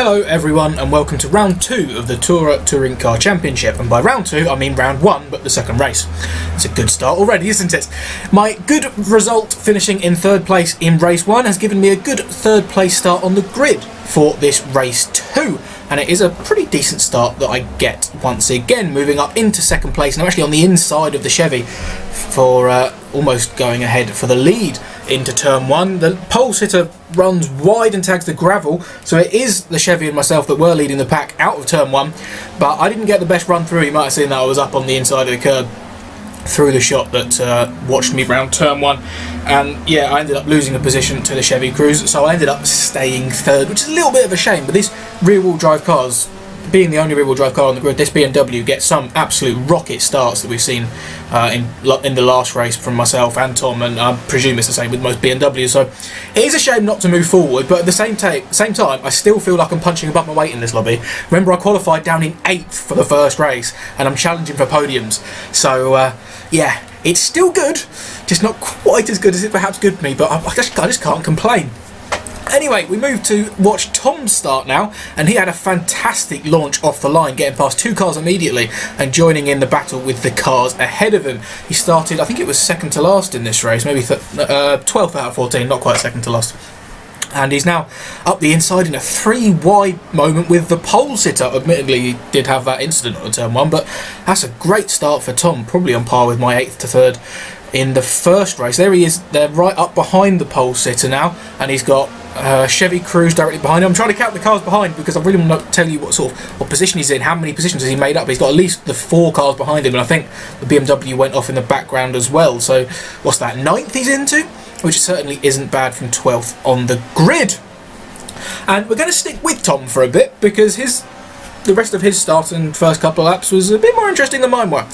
Hello everyone and welcome to round 2 of the Touring Car Championship, and by round 2 I mean round 1 but the second race. It's a good start already, isn't it? My good result finishing in 3rd place in race 1 has given me a good 3rd place start on the grid for this race 2, and it is a pretty decent start that I get once again, moving up into 2nd place, and I'm actually on the inside of the Chevy for almost going ahead for the lead into turn 1. The pole sitter runs wide and tags the gravel, so it is the Chevy and myself that were leading the pack out of turn 1, but I didn't get the best run through. You might have seen that I was up on the inside of the curb through the shot that watched me round turn 1, and yeah, I ended up losing a position to the Chevy Cruze, so I ended up staying 3rd, which is a little bit of a shame. But these rear-wheel drive cars, being the only rear-wheel drive car on the grid, this BMW gets some absolute rocket starts that we've seen in the last race from myself and Tom, and I presume it's the same with most BMWs. So it is a shame not to move forward, but at the same time, I still feel like I'm punching above my weight in this lobby. Remember, I qualified down in 8th for the first race, and I'm challenging for podiums. So yeah, it's still good, just not quite as good as it perhaps could be, but I just can't complain. Anyway, we move to watch Tom start now, and he had a fantastic launch off the line, getting past 2 cars immediately and joining in the battle with the cars ahead of him. He started, I think it was 2nd to last in this race, maybe 12th out of 14, not quite 2nd to last. And he's now up the inside in a 3 wide moment with the pole sitter. Admittedly, he did have that incident on turn 1, but that's a great start for Tom, probably on par with my 8th to 3rd in the first race. There he is, they're right up behind the pole sitter now, and he's got Chevy Cruze directly behind him. I'm trying to count the cars behind because I really want to tell you what position he's in, how many positions has he made up. He's got at least the 4 cars behind him, and I think the BMW went off in the background as well. So what's that, 9th he's into? Which certainly isn't bad from 12th on the grid. And we're going to stick with Tom for a bit because the rest of his start and first couple of laps was a bit more interesting than mine were.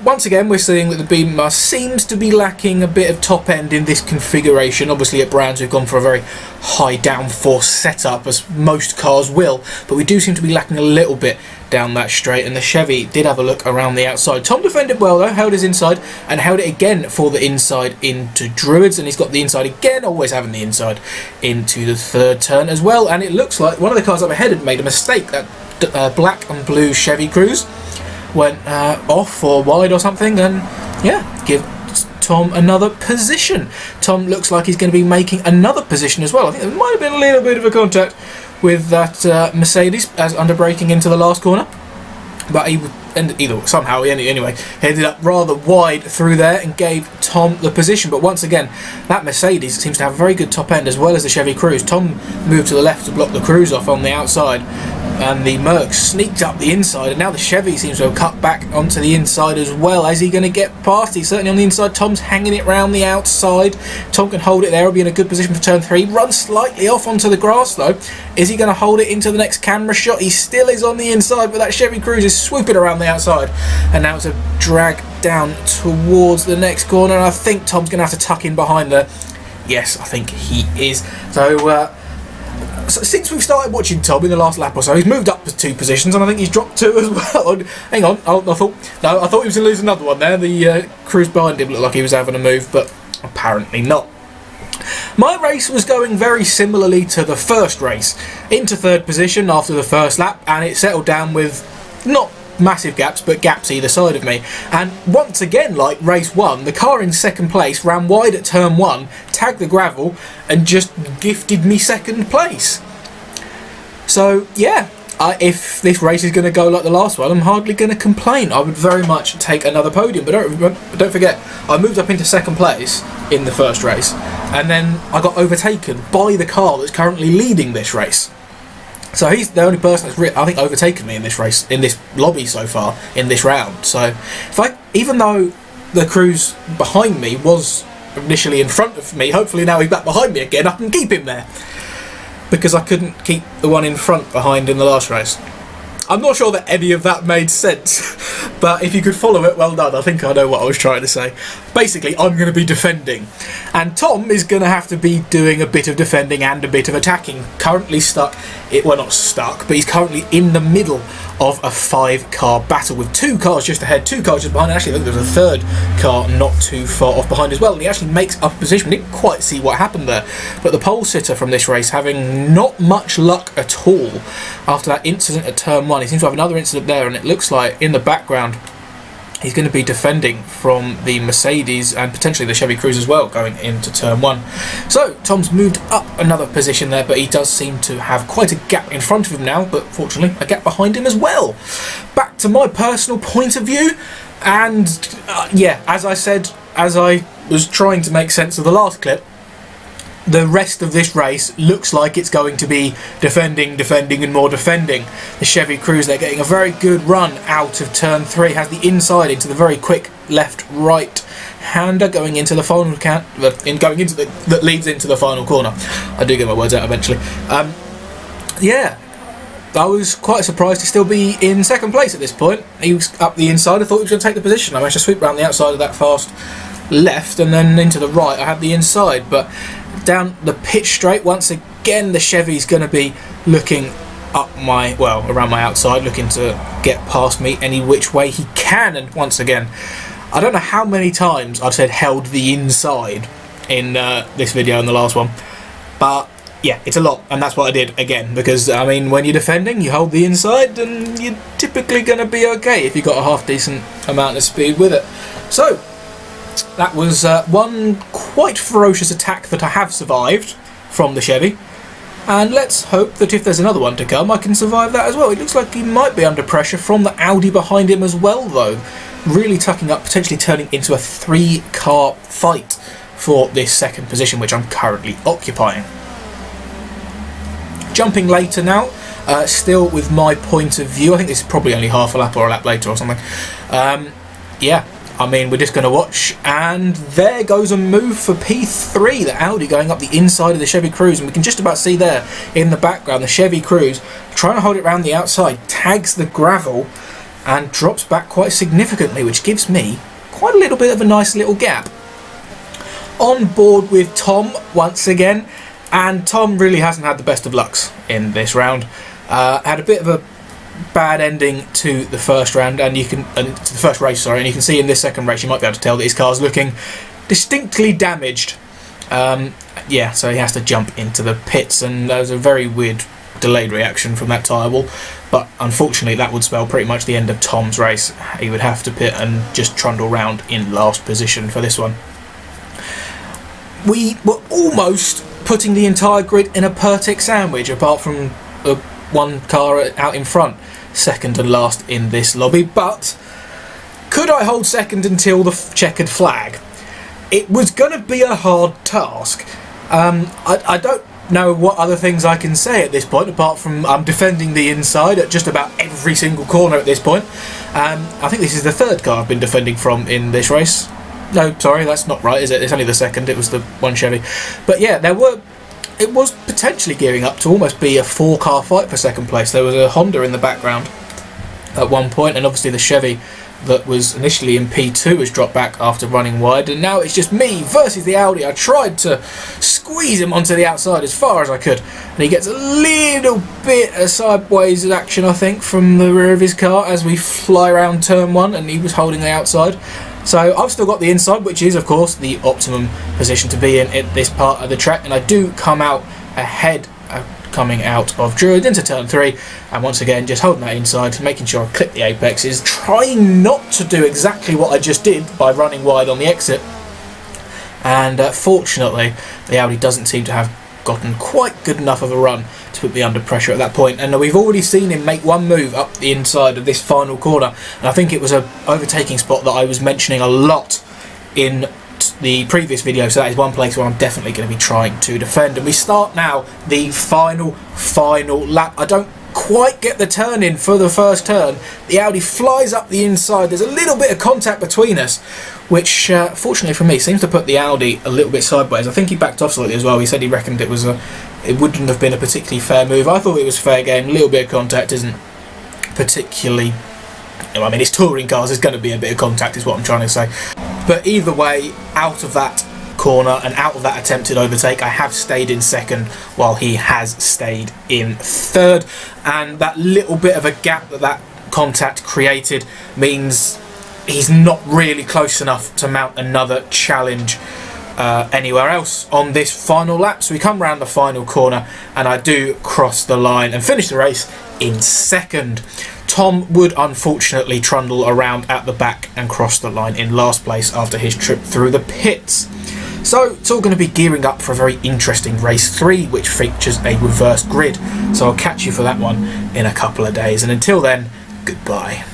Once again, we're seeing that the Beamer seems to be lacking a bit of top end in this configuration. Obviously at Brands we've gone for a very high downforce setup, as most cars will, but we do seem to be lacking a little bit down that straight, and the Chevy did have a look around the outside. Tom defended well though, held his inside and held it again for the inside into Druids, and he's got the inside again, always having the inside into the 3rd turn as well. And it looks like one of the cars up ahead had made a mistake. That black and blue Chevy Cruze went off or wide or something, and yeah, give Tom another position. Tom looks like he's going to be making another position as well. I think there might have been a little bit of a contact with that Mercedes as under braking into the last corner, but he ended up rather wide through there and gave Tom the position. But once again, that Mercedes seems to have a very good top end as well as the Chevy Cruze. Tom moved to the left to block the Cruze off on the outside, and the Merc sneaked up the inside, and now the Chevy seems to have cut back onto the inside as well. Is he going to get past? He's certainly on the inside. Tom's hanging it round the outside. Tom can hold it there. He'll be in a good position for turn 3. Runs slightly off onto the grass though. Is he going to hold it into the next camera shot? He still is on the inside, but that Chevy Cruze is swooping around the outside, and now it's a drag down towards the next corner, and I think Tom's going to have to tuck in behind there. Yes, I think he is. So since we've started watching Tom in the last lap or so, he's moved up to 2 positions, and I think he's dropped 2 as well. Hang on, I thought he was going to lose another one there. The Cruze behind him looked like he was having a move, but apparently not. My race was going very similarly to the first race, into 3rd position after the first lap, and it settled down with not massive gaps, but gaps either side of me. And once again, like race 1, the car in 2nd place ran wide at turn 1, tagged the gravel, and just gifted me 2nd place. So yeah, if this race is going to go like the last one, I'm hardly going to complain. I would very much take another podium, but don't forget, I moved up into 2nd place in the first race, and then I got overtaken by the car that's currently leading this race. So he's the only person that's I think overtaken me in this race, in this lobby so far, in this round. So even though the Cruze behind me was initially in front of me, hopefully now he's back behind me again, I can keep him there, because I couldn't keep the one in front behind in the last race. I'm not sure that any of that made sense, but if you could follow it, well done. I think I know what I was trying to say. Basically, I'm going to be defending, and Tom is going to have to be doing a bit of defending and a bit of attacking. Currently stuck, well, not stuck, but he's currently in the middle of a 5-car battle with 2 cars just ahead, 2 cars just behind, and actually I think there's a 3rd car not too far off behind as well, and he actually makes up a position. We didn't quite see what happened there, but the pole sitter from this race having not much luck at all after that incident at turn 1. He seems to have another incident there, and it looks like in the background he's going to be defending from the Mercedes and potentially the Chevy Cruze as well going into turn 1. So Tom's moved up another position there, but he does seem to have quite a gap in front of him now, but fortunately a gap behind him as well. Back to my personal point of view, and yeah, as I said, as I was trying to make sense of the last clip, the rest of this race looks like it's going to be defending and more defending. The Chevy Cruze, they're getting a very good run out of turn 3, has the inside into the very quick left-right hander going into the final that leads into the final corner. I do get my words out eventually. Yeah, I was quite surprised to still be in 2nd place at this point. He was up the inside. I thought he was going to take the position. I managed to sweep around the outside of that fast left and then into the right. I had the inside, but down the pitch straight once again the Chevy's going to be looking around my outside, looking to get past me any which way he can. And once again, I don't know how many times I've said held the inside in this video and the last one, but yeah, it's a lot, and that's what I did again, because I mean, when you're defending, you hold the inside and you're typically going to be okay if you've got a half decent amount of speed with it. So that was one quite ferocious attack that I have survived from the Chevy, and let's hope that if there's another one to come I can survive that as well. It looks like he might be under pressure from the Audi behind him as well though, really tucking up, potentially turning into a 3-car fight for this 2nd position which I'm currently occupying. Jumping later now, still with my point of view, I think this is probably only half a lap or a lap later or something. Yeah, I mean, we're just going to watch, and there goes a move for P3, the Audi going up the inside of the Chevy Cruze, and we can just about see there in the background the Chevy Cruze trying to hold it around the outside, tags the gravel and drops back quite significantly, which gives me quite a little bit of a nice little gap. On board with Tom once again, and Tom really hasn't had the best of lucks in this round. Had a bit of a bad ending to the first round, and to the first race, sorry, and you can see in this 2nd race you might be able to tell that his car's looking distinctly damaged. Yeah, so he has to jump into the pits, and there was a very weird delayed reaction from that tyre wall, but unfortunately that would spell pretty much the end of Tom's race. He would have to pit and just trundle round in last position for this one. We were almost putting the entire grid in a perfect sandwich, apart from one car out in front, 2nd and last in this lobby. But could I hold 2nd until the checkered flag? It was going to be a hard task. I don't know what other things I can say at this point, apart from I'm defending the inside at just about every single corner at this point. I think this is the 3rd car I've been defending from in this race. No, sorry, that's not right, is it? It's only the 2nd. It was the one Chevy. But yeah, it was potentially gearing up to almost be a 4-car fight for 2nd place. There was a Honda in the background at one point, and obviously the Chevy that was initially in P2 has dropped back after running wide, and now it's just me versus the Audi. I tried to squeeze him onto the outside as far as I could, and he gets a little bit of sideways action, I think, from the rear of his car as we fly around turn 1, and he was holding the outside. So I've still got the inside, which is of course the optimum position to be in at this part of the track, and I do come out ahead coming out of Druid into turn 3, and once again just holding that inside, making sure I clip the apexes, trying not to do exactly what I just did by running wide on the exit, and fortunately the Audi doesn't seem to have gotten quite good enough of a run to put me under pressure at that point. And we've already seen him make one move up the inside of this final corner, and I think it was a overtaking spot that I was mentioning a lot in the previous video, so that is one place where I'm definitely going to be trying to defend. And we start now the final lap. I don't quite get the turn in for the first turn. The Audi flies up the inside. There's a little bit of contact between us, which fortunately for me seems to put the Audi a little bit sideways. I think he backed off slightly as well. He said he reckoned it wouldn't have been a particularly fair move. I thought it was fair game. A little bit of contact isn't particularly... I mean, it's touring cars, there's going to be a bit of contact is what I'm trying to say. But either way, out of that corner and out of that attempted overtake, I have stayed in second while he has stayed in third, and that little bit of a gap that contact created means he's not really close enough to mount another challenge anywhere else on this final lap. So we come round the final corner and I do cross the line and finish the race in second. Tom would unfortunately trundle around at the back and cross the line in last place after his trip through the pits. So it's all going to be gearing up for a very interesting race 3, which features a reverse grid. So I'll catch you for that one in a couple of days, and until then, goodbye.